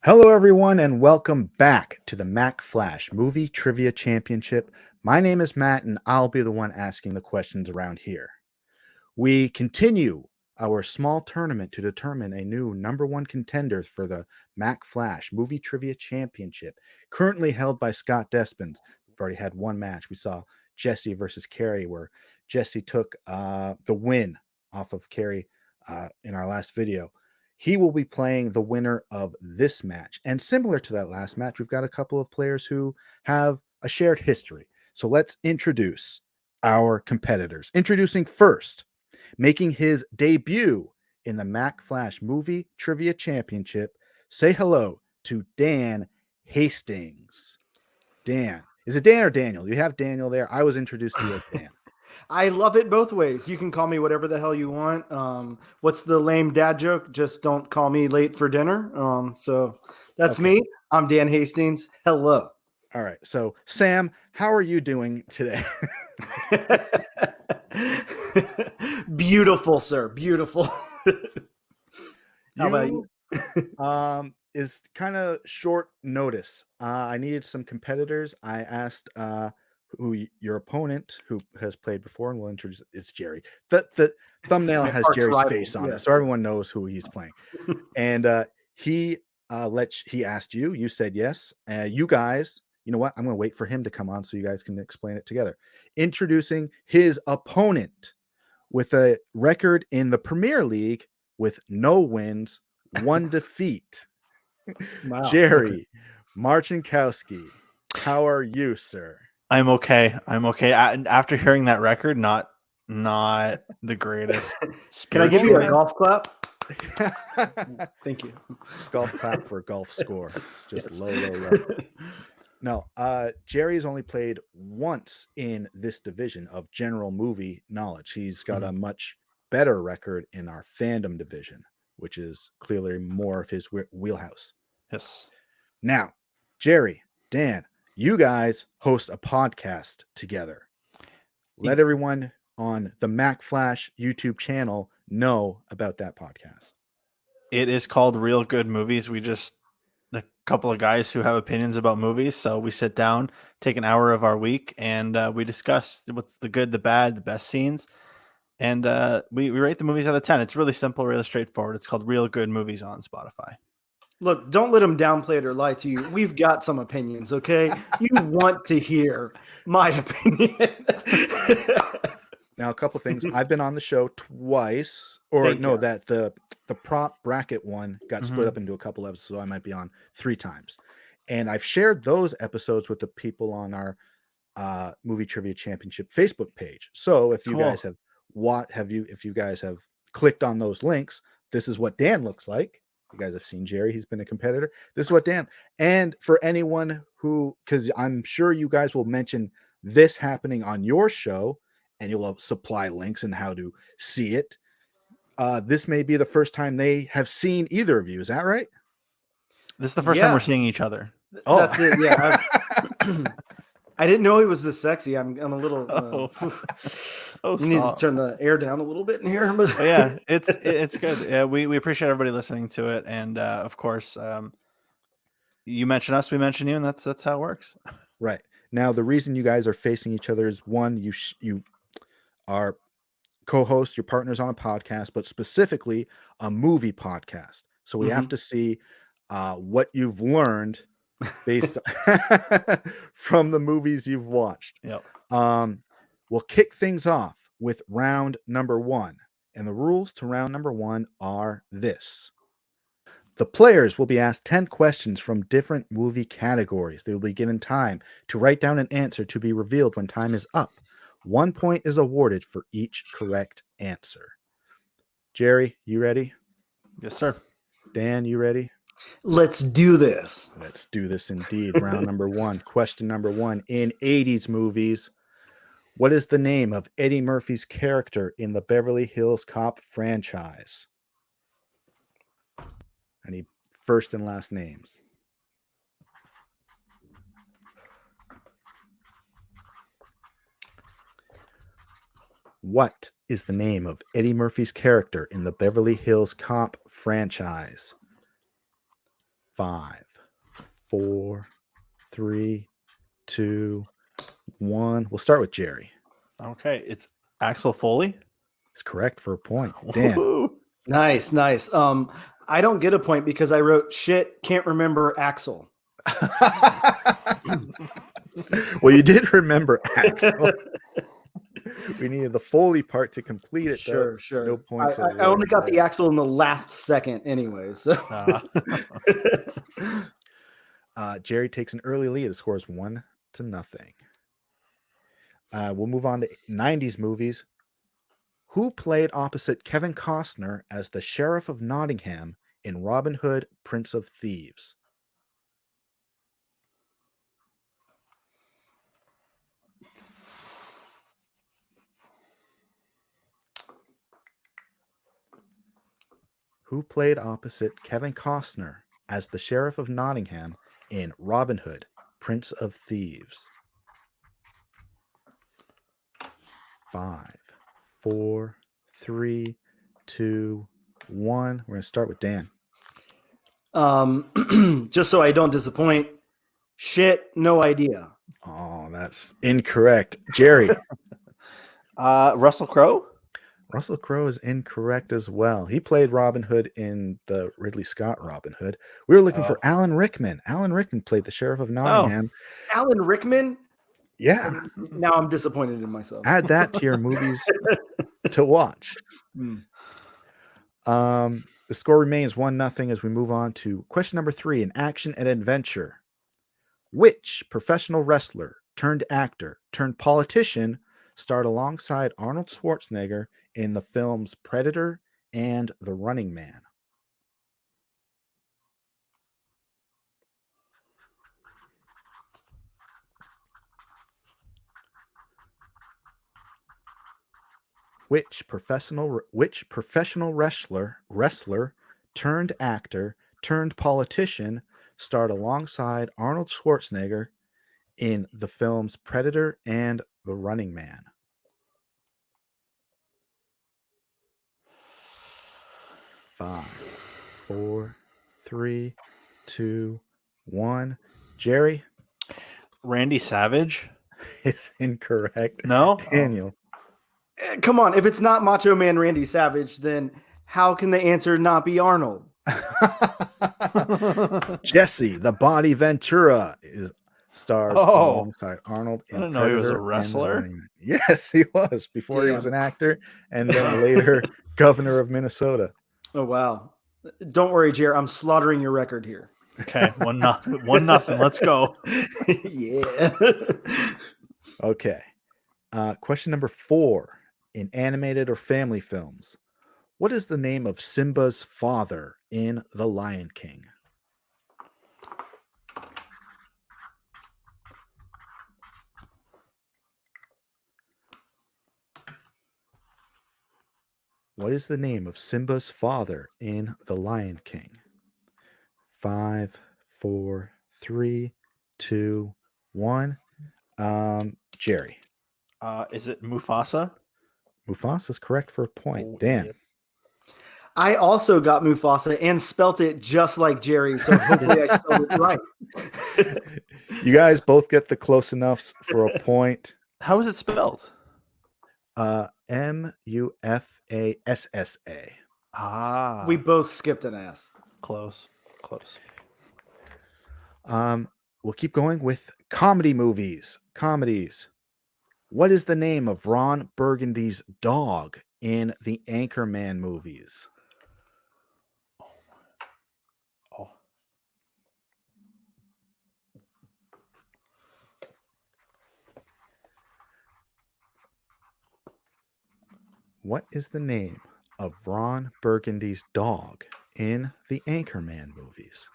Hello, everyone, and welcome back to the Mack Flash Movie Trivia Championship. My name is Matt, and I'll be the one asking the questions around here. We continue our small tournament to determine a new number one contender for the Mack Flash Movie Trivia Championship, currently held by Scott Despins. We've already had one match. We saw Jesse versus Carrie, where Jesse took the win off of Carrie in our last video. He will be playing the winner of this match. And similar to that last match, we've got a couple of players who have a shared history. So let's introduce our competitors. Introducing first, making his debut in the Mack Flash Movie Trivia Championship, say hello to Dan Hastings. Dan. Is it Dan or Daniel? You have Daniel there. I was introduced to you as Dan. I love it both ways. You can call me whatever the hell you want. What's the lame dad joke? Just don't call me late for dinner. So that's me. I'm Dan Hastings. Hello. All right. So, Sam, how are you doing today? Beautiful, sir. Beautiful. How about you? Is kind of short notice. I needed some competitors. I asked who your opponent, who has played before, and we'll introduce. It's Jerry. The thumbnail has Jerry's rival, face on yeah. it, so everyone knows who he's playing. And he asked you. You said yes. You guys, you know what? I'm going to wait for him to come on so you guys can explain it together. Introducing his opponent with a record in the Premier League with no wins, one defeat. Wow. Jerry Marchenkowsky, how are you, sir? I'm okay. After hearing that record, not the greatest. Can I give you a golf clap? Thank you. Golf clap for a golf score. It's just low. No, Jerry's only played once in this division of general movie knowledge. He's got a much better record in our fandom division, which is clearly more of his wheelhouse. Yes. Now, Jerry, Dan, you guys host a podcast together. Let everyone on the Mack Flash YouTube channel know about that podcast. It is called Real Good Movies. We just a couple of guys who have opinions about movies. So we sit down, take an hour of our week, and we discuss what's the good, the bad, the best scenes. And we rate the movies out of 10. It's really simple, really straightforward. It's called Real Good Movies on Spotify. Look, don't let him downplay it or lie to you. We've got some opinions, okay? You want to hear my opinion. Now, a couple things. I've been on the show twice, that the prop bracket one got split up into a couple episodes, so I might be on 3 times. And I've shared those episodes with the people on our Movie Trivia Championship Facebook page. So if you guys have if you guys have clicked on those links, this is what Dan looks like. You guys have seen Jerry. He's been a competitor. This is what Dan. And for anyone who, because I'm sure you guys will mention this happening on your show, and you'll supply links and how to see it. This may be the first time they have seen either of you. Is that right? This is the first time we're seeing each other. Oh, that's it. Yeah. I didn't know he was this sexy. I'm a little. You need to turn the air down a little bit in here. But yeah, it's good. Yeah, we appreciate everybody listening to it, and of course, you mention us, we mention you, and that's how it works. Right. Now, the reason you guys are facing each other is one, you are co-hosts, your partners on a podcast, but specifically a movie podcast. So we have to see what you've learned based from the movies you've watched. Yep. We'll kick things off with round number 1. And the rules to round number 1 are this. The players will be asked 10 questions from different movie categories. They will be given time to write down an answer to be revealed when time is up. 1 point is awarded for each correct answer. Jerry, you ready? Yes, sir. Dan, you ready? Let's do this. Let's do this indeed. Round number 1. Question number 1. In 80s movies, what is the name of Eddie Murphy's character in the Beverly Hills Cop franchise? I need first and last names. What is the name of Eddie Murphy's character in the Beverly Hills Cop franchise? 5, 4, 3, 2, 1. We'll start with Jerry. Okay, it's Axel Foley. It's correct for a point. Dan. Woo-hoo. Nice. I don't get a point because I wrote shit. Can't remember Axel. Well, you did remember Axel. We needed the Foley part to complete it. Sure. No points. I only got the Axel in the last second anyway. So Jerry takes an early lead. The score is 1-0. We'll move on to 90s movies. Who played opposite Kevin Costner as the Sheriff of Nottingham in Robin Hood, Prince of Thieves? Who played opposite Kevin Costner as the Sheriff of Nottingham in Robin Hood, Prince of Thieves? 5, 4, 3, 2, 1. We're going to start with Dan. just so I don't disappoint, shit, no idea. Oh, that's incorrect. Jerry. Russell Crowe. Russell Crowe is incorrect as well. He played Robin Hood in the Ridley Scott Robin Hood. We were looking for Alan Rickman. Alan Rickman played the Sheriff of Nottingham. Alan Rickman? Yeah. Now I'm disappointed in myself. Add that to your movies to watch. The score remains 1-0 as we move on to question number 3 in action and adventure. Which professional wrestler turned actor turned politician starred alongside Arnold Schwarzenegger in the films Predator and The Running Man? Which professional wrestler turned actor turned politician starred alongside Arnold Schwarzenegger in the films Predator and The Running Man? Five, 4, 3, 2, 1. Jerry Randy Savage. is incorrect. No, Daniel. Come on, if it's not Macho Man Randy Savage, then how can the answer not be Arnold? Jesse the Body Ventura stars alongside Arnold in I didn't know he was a Predator and The wrestler. Running Man. Yes, he was before he was Damn. an actor and then later governor of Minnesota. Oh, wow. Don't worry, Jer. I'm slaughtering your record here. Okay, 1-0. Let's go. Yeah. Okay. Question number 4 in animated or family films. What is the name of Simba's father in The Lion King? What is the name of Simba's father in The Lion King? 5, 4, 3, 2, 1. Jerry. Is it Mufasa? Mufasa is correct for a point. Dan. Yeah. I also got Mufasa and spelt it just like Jerry, so hopefully I spelled it right. You guys both get the close enoughs for a point. How is it spelled? Mufassa. Ah, We both skipped an S. close. We'll keep going with comedy movies. Comedies. What is the name of Ron Burgundy's dog in the Anchorman movies? Oh. What is the name of Ron Burgundy's dog in the Anchorman movies?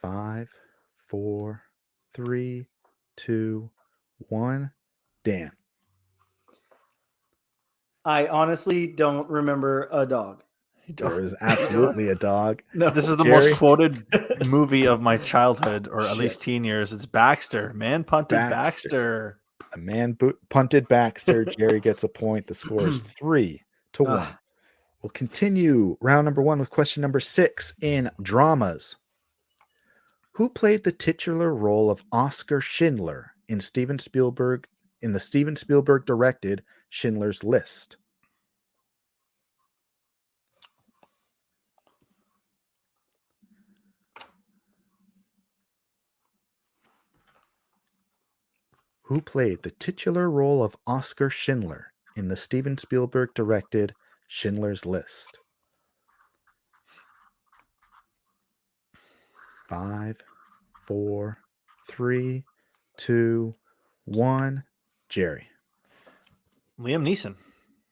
5, 4, 3, 2, 1. Dan. I honestly don't remember a dog. There is absolutely a dog. No. This is the Jerry? most quoted movie of my childhood, or at Shit. least teen years. It's Baxter. Man punted Baxter. A man punted Baxter. Jerry gets a point. The score is 3-1. We'll continue round number 1 with question number 6 in dramas. Who played the titular role of Oscar Schindler in the Steven Spielberg directed Schindler's List? Who played the titular role of Oscar Schindler in the Steven Spielberg directed Schindler's List? 5, 4, 3, 2, 1. Jerry Liam Neeson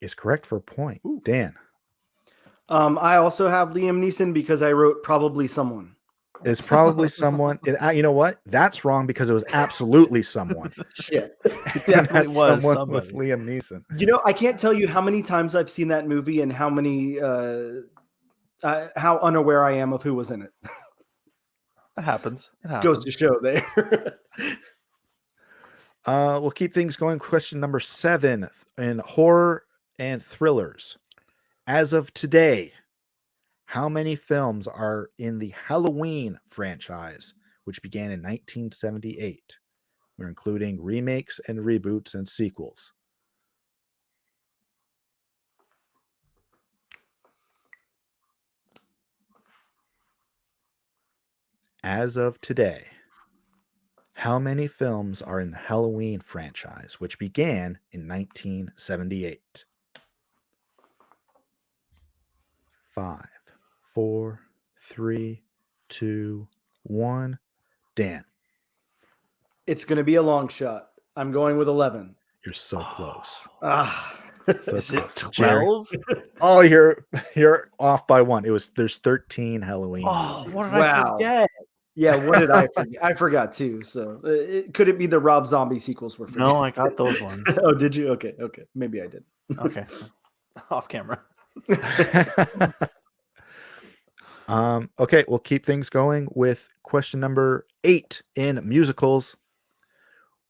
is correct for a point. Ooh. Dan I also have Liam Neeson because I wrote probably someone. is probably someone. You know what? That's wrong because it was absolutely someone. Shit. It definitely That's was someone somebody. with Liam Neeson. You know, I can't tell you how many times I've seen that movie and how many how unaware I am of who was in it. It happens. It happens. Goes to show there. We'll keep things going. Question number 7 in horror and thrillers. As of today, how many films are in the Halloween franchise, which began in 1978? We're including remakes and reboots and sequels. As of today, how many films are in the Halloween franchise, which began in 1978? 5, 4, 3, 2, 1. Dan, It's going to be a long shot. I'm going with 11. you're so close. So Is it close. Jerry? 12? Oh, you're off by 1. There's 13 Halloween. Oh, what did I Wow. forget? Yeah, what did I forget? I forgot too. So could it be the Rob Zombie sequels we're forgetting? No, I got those ones. Oh, did you? Okay. Maybe I did. Okay. Off camera. Okay, we'll keep things going with question number 8 in musicals.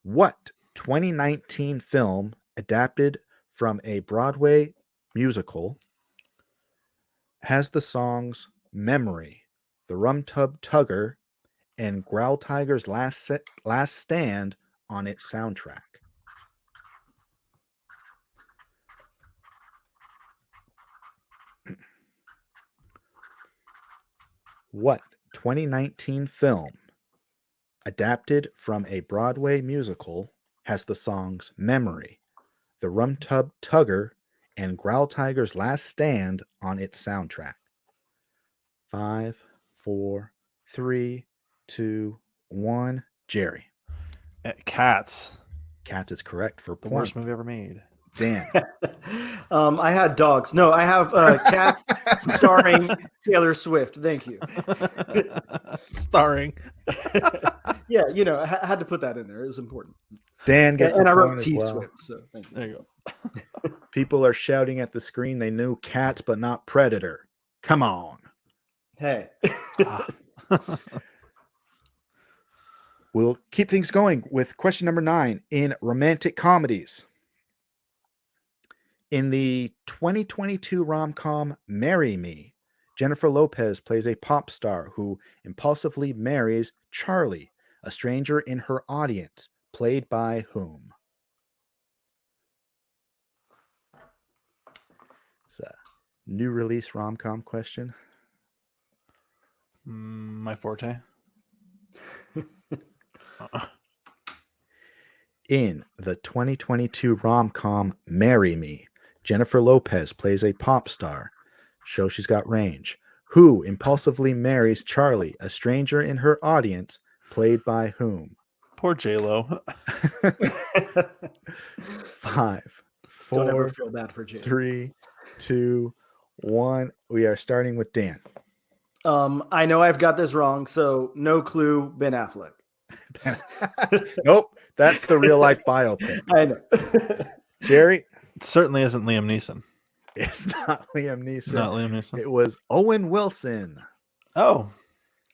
What 2019 film adapted from a Broadway musical has the songs Memory, The Rum Tub Tugger, and Growl Tiger's Last Stand on its soundtrack? What 2019 film adapted from a Broadway musical has the songs Memory, The Rum Tub Tugger, and Growl Tiger's Last Stand on its soundtrack? 5, 4, 3, 2, 1. Jerry. Cats. Cats is correct for a The point. worst movie ever made. Dan. I had dogs. No, I have Cats starring Taylor Swift. Thank you. Starring. Yeah, you know, I had to put that in there. It was important. Dan gets And the I wrote point as T well. Swift. So thank you. There you go. People are shouting at the screen. They knew Cats, but not Predator. Come on. Hey. We'll keep things going with question number 9 in romantic comedies. In the 2022 rom-com Marry Me, Jennifer Lopez plays a pop star who impulsively marries Charlie, a stranger in her audience, played by whom? It's a new release rom-com question. My forte. In the 2022 rom-com Marry Me, Jennifer Lopez plays a pop star. Show she's got range. Who impulsively marries Charlie, a stranger in her audience, played by whom? Poor J-Lo. 5, Don't ever 4, feel bad for Jay. 3, 2, 1. We are starting with Dan. I know I've got this wrong, so no clue. Ben Affleck. Nope, that's the real life biopic. I know. Jerry, It certainly isn't Liam Neeson. it's not Liam Neeson. Not Liam Neeson. It was Owen Wilson. Oh.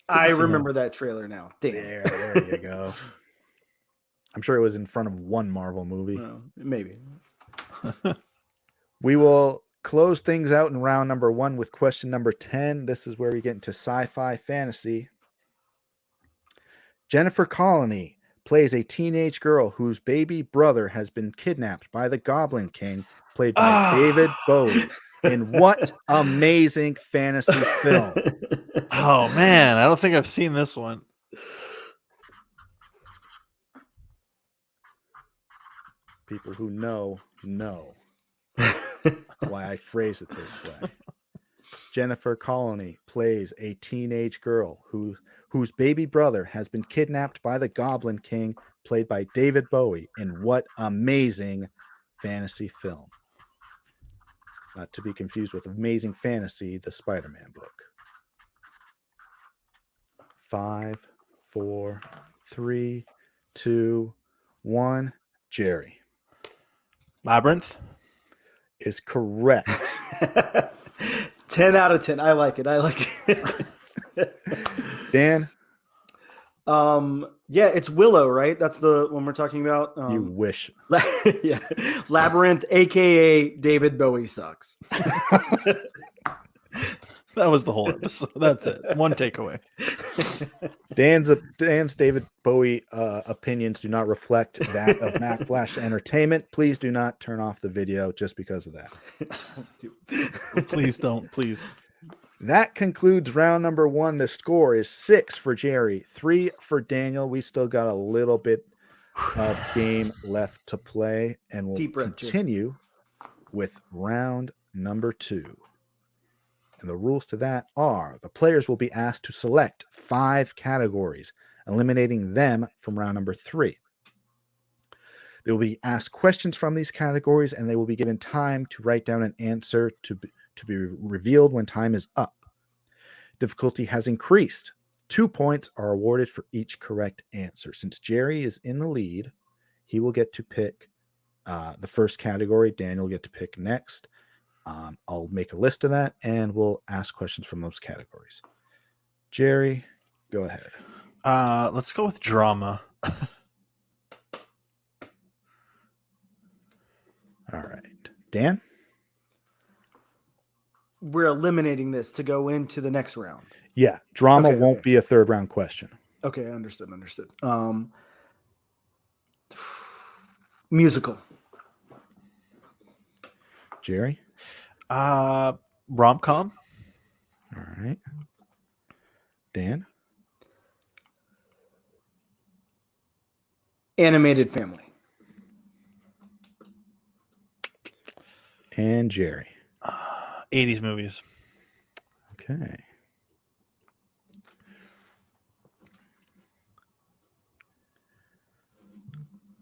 I to see remember that trailer now. Damn. There you go. I'm sure it was in front of one Marvel movie. No, maybe. We will close things out in round number 1 with question number 10. This is where we get into sci-fi fantasy. Jennifer Connelly plays a teenage girl whose baby brother has been kidnapped by the Goblin King, played by David Bowie. In what amazing fantasy film? Oh man, I don't think I've seen this one. People who know. That's why I phrase it this way. Jennifer Connelly plays a teenage girl whose baby brother has been kidnapped by the Goblin King, played by David Bowie. In what amazing fantasy film? Not to be confused with Amazing Fantasy, the Spider-Man book. 5, 4, 3, 2, 1. Jerry Labyrinth is correct. 10 out of 10. I like it. Dan, yeah, it's Willow, right? That's the one we're talking about. you wish. Yeah, Labyrinth, aka David Bowie sucks. That was the whole episode. That's it. One takeaway. Dan's David Bowie opinions do not reflect that of Mack Flash Entertainment. Please do not turn off the video just because of that. Please don't. Please. That concludes round number 1. The score is 6 for Jerry, 3 for Daniel. We still got a little bit of game left to play, and we'll continue with round number 2. And the rules to that are the players will be asked to select 5 categories, eliminating them from round number 3. They will be asked questions from these categories, and they will be given time to write down an answer to be revealed when time is up. Difficulty has increased. 2 points are awarded for each correct answer. Since Jerry is in the lead, he will get to pick the first category. Daniel will get to pick next. I'll make a list of that, and we'll ask questions from those categories. Jerry, go ahead. Let's go with drama. All right. Dan? We're eliminating this to go into the next round. Yeah, drama won't be a third round question. Okay, understood. Musical. Jerry? Rom-com. All right. Dan? Animated family. And Jerry? 80s movies. Okay.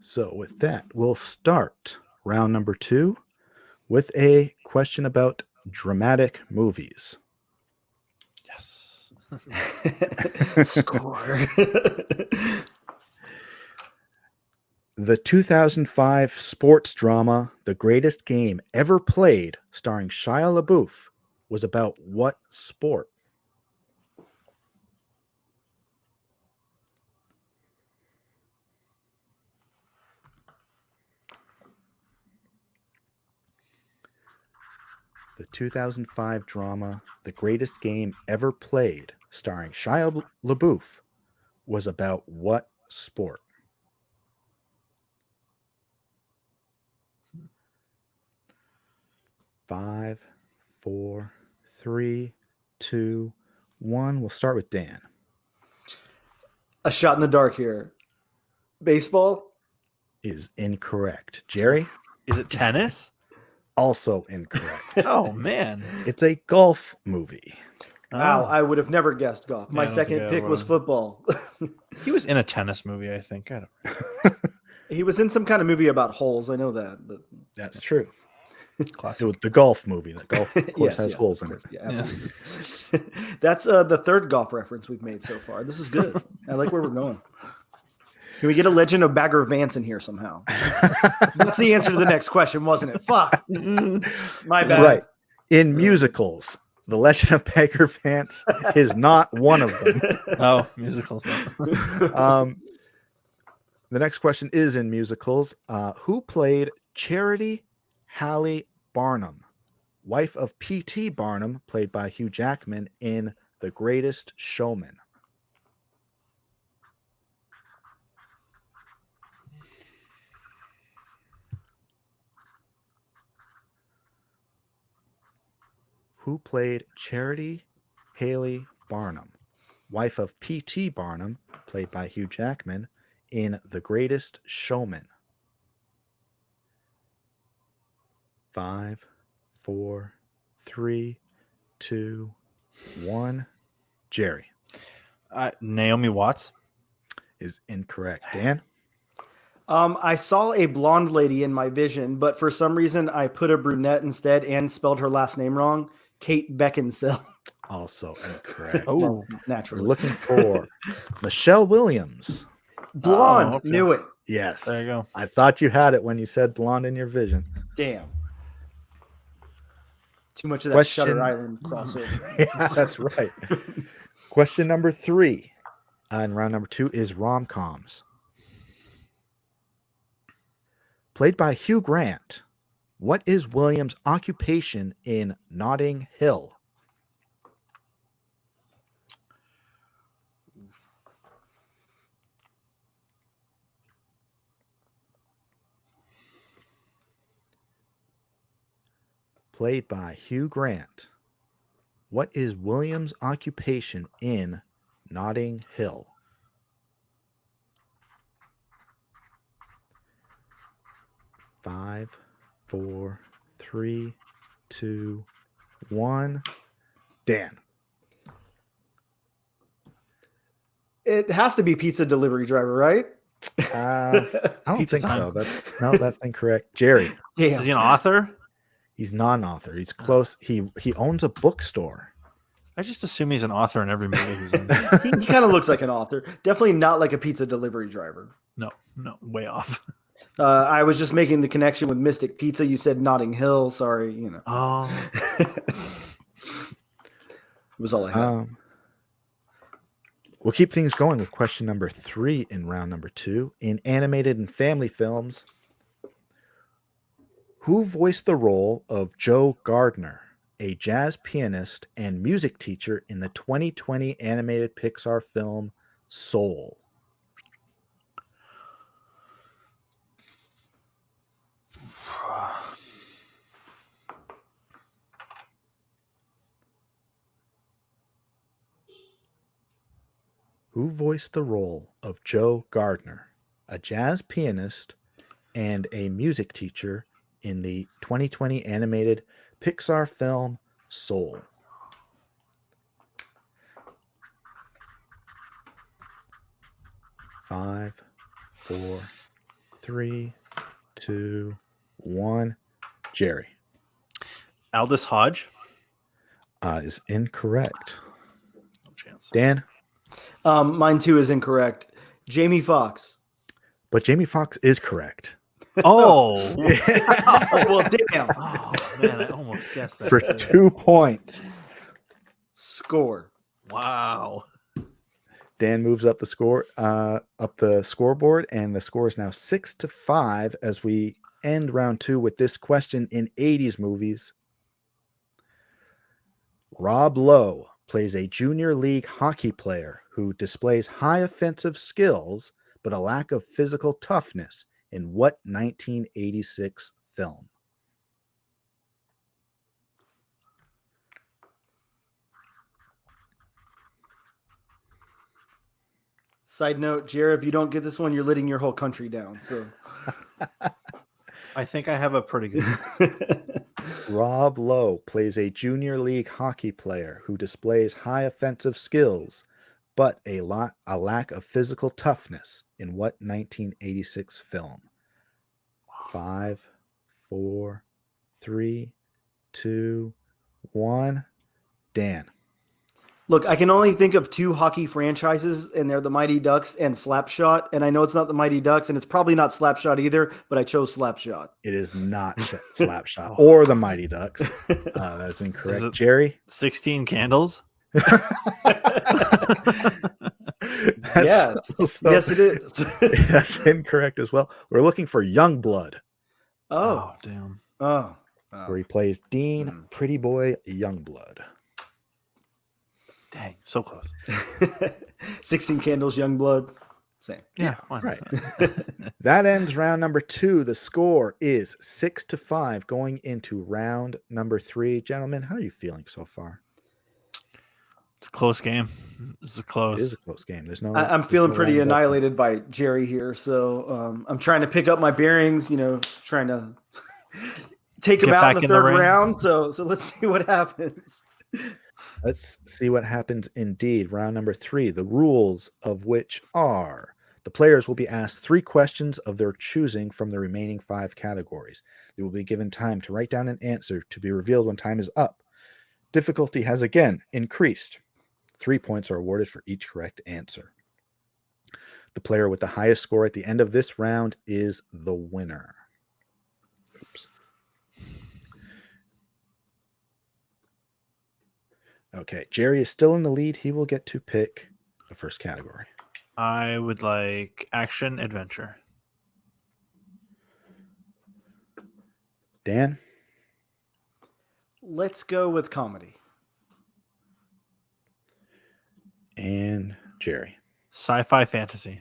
So with that, we'll start round number 2 with a question about dramatic movies. Yes. Score. The 2005 sports drama, The Greatest Game Ever Played, starring Shia LaBeouf, was about what sport? The 2005 drama, The Greatest Game Ever Played, starring Shia LaBeouf, was about what sport? Five, 4, 3, 2, 1. We'll start with Dan. A shot in the dark here. Baseball? Is incorrect. Jerry? Is it tennis? Also incorrect. Oh, man. It's a golf movie. Wow, I would have never guessed golf. My second pick was football. He was in a tennis movie, I think. I don't know. He was in some kind of movie about holes. I know that. But That's true. Classic. It was the golf movie. The golf course has holes in it. Yeah, absolutely. That's the third golf reference we've made so far. This is good. I like where we're going. Can we get a Legend of Bagger Vance in here somehow? That's the answer to the next question, wasn't it? Fuck. My bad. Right. In musicals, The Legend of Bagger Vance is not one of them. Oh, musicals. The next question is in musicals. Who played Charity Halle Barnum? wife of P.T. Barnum, played by Hugh Jackman in The Greatest Showman? Who played Charity Haley Barnum, wife of P.T. Barnum, played by Hugh Jackman in The Greatest Showman? 5, 4, 3, 2, 1. Jerry Naomi Watts. is incorrect. Dan? I saw a blonde lady in my vision, but for some reason I put a brunette instead and spelled her last name wrong. Kate Beckinsale. Also incorrect. Oh, Naturally. We're looking for Michelle Williams. Blonde. okay. Knew it. Yes. There you go. I thought you had it when you said blonde in your vision. Damn. Too much of that Question- Shutter Island crossover. Yeah, that's right. Question number 3 in round number 2 is rom-coms. Played by Hugh Grant, what is Williams' occupation in Notting Hill? Played by Hugh Grant, what is Williams' occupation in Notting Hill? 5, 4, 3, 2, 1. Dan. It has to be pizza delivery driver, right? I don't Pizza think time. so. That's incorrect. Jerry. Damn. Is he an author? He's non-author. He's close. He owns a bookstore. I just assume he's an author in every movie he's in. He kind of looks like an author. Definitely not like a pizza delivery driver. No, way off. I was just making the connection with Mystic Pizza. You said Notting Hill. Sorry, you know. Oh, Was all I had. We'll keep things going with question number 3 in round number 2. In animated and family films, who voiced the role of Joe Gardner, a jazz pianist and music teacher in the 2020 animated Pixar film Soul? Who voiced the role of Joe Gardner, a jazz pianist and a music teacher in the 2020 animated Pixar film Soul? Five, 4, 3, 2, 1. Jerry Aldous Hodge. is incorrect. No chance. Dan? Mine too is incorrect. Jamie Foxx. But Jamie Foxx is correct. Oh, Well, damn. oh man, I almost guessed that. For 2 points. Score. Wow. Dan moves up the scoreboard, and the score is now 6-5 as we end round 2 with this question in 80s movies. Rob Lowe plays a junior league hockey player who displays high offensive skills but a lack of physical toughness in what 1986 film? Side note, Jared, if you don't get this one, you're letting your whole country down. So I think I have a pretty good. Rob Lowe plays a junior league hockey player who displays high offensive skills but a lack of physical toughness in what 1986 film? 5, 4, 3, 2, 1. Dan. look, I can only think of 2 hockey franchises, and they're the Mighty Ducks and Slapshot. And I know it's not the Mighty Ducks, and it's probably not Slapshot either, but I chose Slapshot. It is not Slapshot or the Mighty Ducks. That's incorrect. Is it- Jerry? 16 Candles. Yes. also- Yes, it is. That's incorrect as well. We're looking for Youngblood. Oh. Damn. Oh. where he plays Dean Pretty Boy Youngblood. Dang, so close. 16 Candles, Youngblood. Same. Yeah, why not? Right. That ends round number 2. The score is 6-5 going into round number 3. Gentlemen, how are you feeling so far? It's a close game. This is close. It is a close game. I'm feeling pretty annihilated by Jerry here, so I'm trying to pick up my bearings. Trying to take him out in the third round. So let's see what happens. Let's see what happens indeed. Round number 3, the rules of which are the players will be asked 3 questions of their choosing from the remaining 5 categories. They will be given time to write down an answer to be revealed when time is up. Difficulty has again increased. 3 points are awarded for each correct answer. The player with the highest score at the end of this round is the winner. Oops. Okay, Jerry is still in the lead. He will get to pick the first category. I would like action adventure. Dan? Let's go with comedy. And Jerry. Sci-fi fantasy.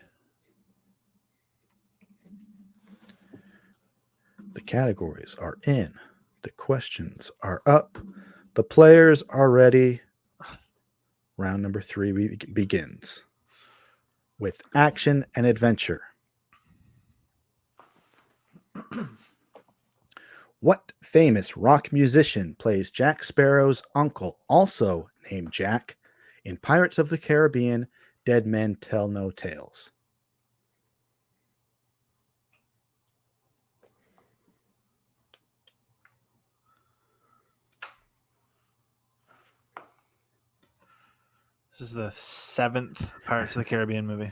The categories are in. The questions are up. The players are ready. Round number 3 begins with action and adventure. What famous rock musician plays Jack Sparrow's uncle, also named Jack, in Pirates of the Caribbean, Dead Men Tell No Tales? This is the 7th Pirates of the Caribbean movie.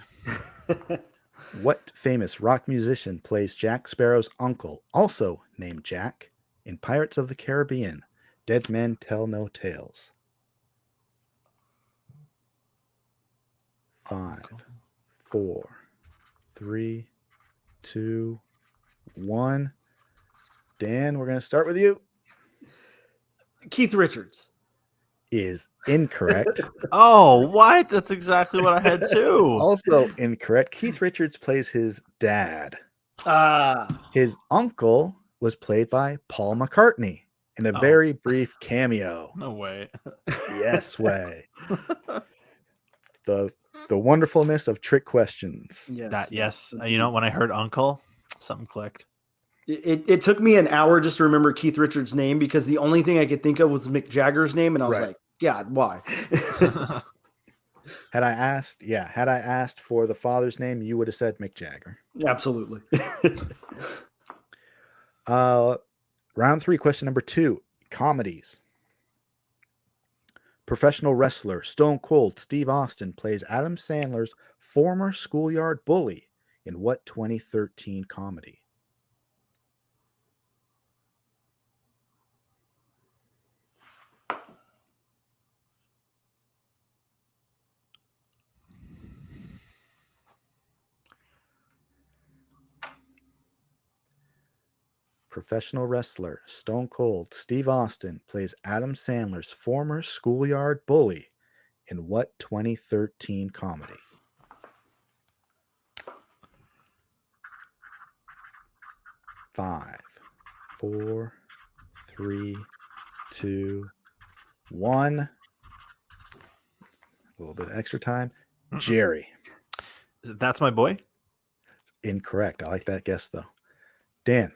What famous rock musician plays Jack Sparrow's uncle, also named Jack, in Pirates of the Caribbean, Dead Men Tell No Tales? 5, 4, 3, 2, 1. Dan, we're going to start with you. Keith Richards. Is incorrect. Oh, what? That's exactly what I had too. Also incorrect. Keith Richards plays his dad. His uncle was played by Paul McCartney in a very brief cameo. No way. Yes way. The wonderfulness of trick questions. Yes. You know, when I heard uncle, something clicked. It took me an hour just to remember Keith Richards' name because the only thing I could think of was Mick Jagger's name, and I was like, God, why? Had I asked for the father's name, you would have said Mick Jagger. Absolutely. Round 3, question number 2, comedies. Professional wrestler Stone Cold Steve Austin plays Adam Sandler's former schoolyard bully in what 2013 comedy? Professional wrestler Stone Cold Steve Austin plays Adam Sandler's former schoolyard bully in what 2013 comedy? Five, 4, 3, 2, 1. A little bit of extra time. Jerry. That's my boy? Incorrect. I like that guess though. Dan.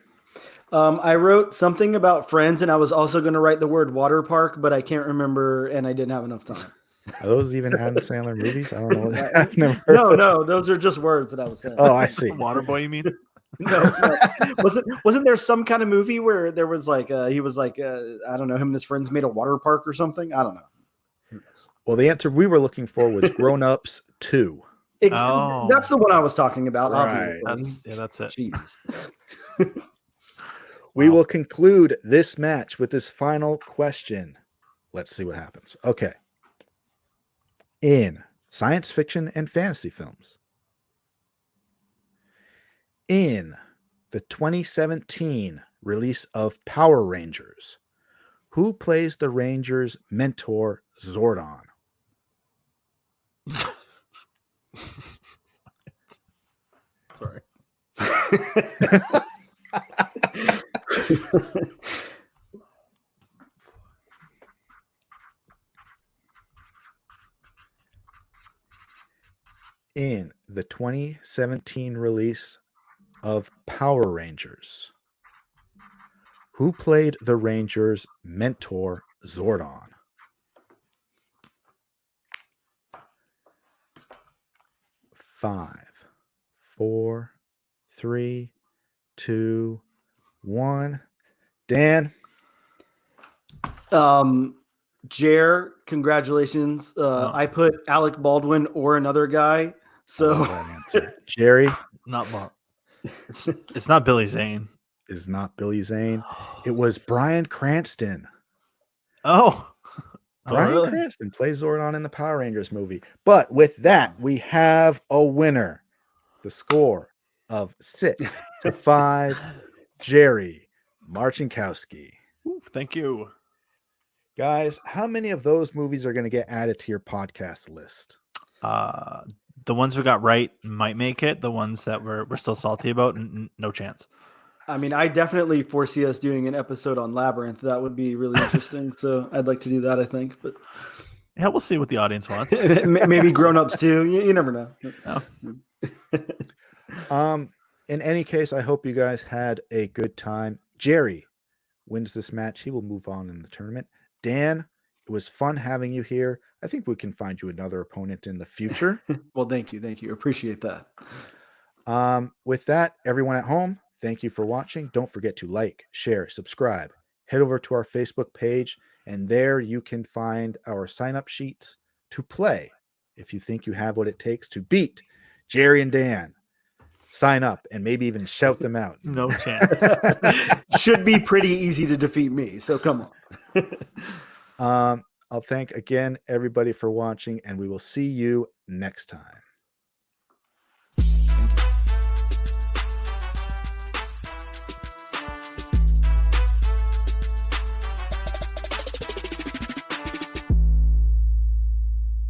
I wrote something about Friends, and I was also going to write the word water park, but I can't remember, and I didn't have enough time. Are those even Adam Sandler movies? I don't know. I've never heard No, those are just words that I was saying. Oh, I see. Water boy, you mean? No. Wasn't there some kind of movie where there was like he was like I don't know, him and his friends made a water park or something? I don't know. Well, the answer we were looking for was Grown Ups 2. That's the one I was talking about. Right. Obviously. That's it. Jeez. We will conclude this match with this final question. Let's see what happens. Okay. In science fiction and fantasy films, in the 2017 release of Power Rangers. Who plays the Rangers' mentor, Zordon? Sorry. In the 2017 release of Power Rangers, who played the Rangers' mentor, Zordon? Five, four, three, two, one. Dan? Jer, congratulations. I put Alec Baldwin or another guy. So I love that answer. Jerry? Not Bob. It's not Billy Zane. It is not Billy Zane. It was Bryan Cranston. Oh. Bryan Really? Cranston plays Zordon in the Power Rangers movie. But with that, we have a winner. The score of 6-5. Jerry Marchenkowsky. Thank you. Guys, how many of those movies are going to get added to your podcast list? The ones we got right might make it. The ones that we're still salty about, no chance. I mean, I definitely foresee us doing an episode on Labyrinth. That would be really interesting. So I'd like to do that, I think. But yeah, we'll see what the audience wants. Maybe grown-ups too. You never know. Oh. In any case, I hope you guys had a good time. Jerry wins this match. He will move on in the tournament. Dan, it was fun having you here. I think we can find you another opponent in the future. Well, thank you. Thank you. Appreciate that. With that, everyone at home, thank you for watching. Don't forget to like, share, subscribe. Head over to our Facebook page, and there you can find our sign-up sheets to play if you think you have what it takes to beat Jerry and Dan. Sign up and maybe even shout them out. No chance. Should be pretty easy to defeat me, so come on. I'll thank again everybody for watching, and we will see you next time.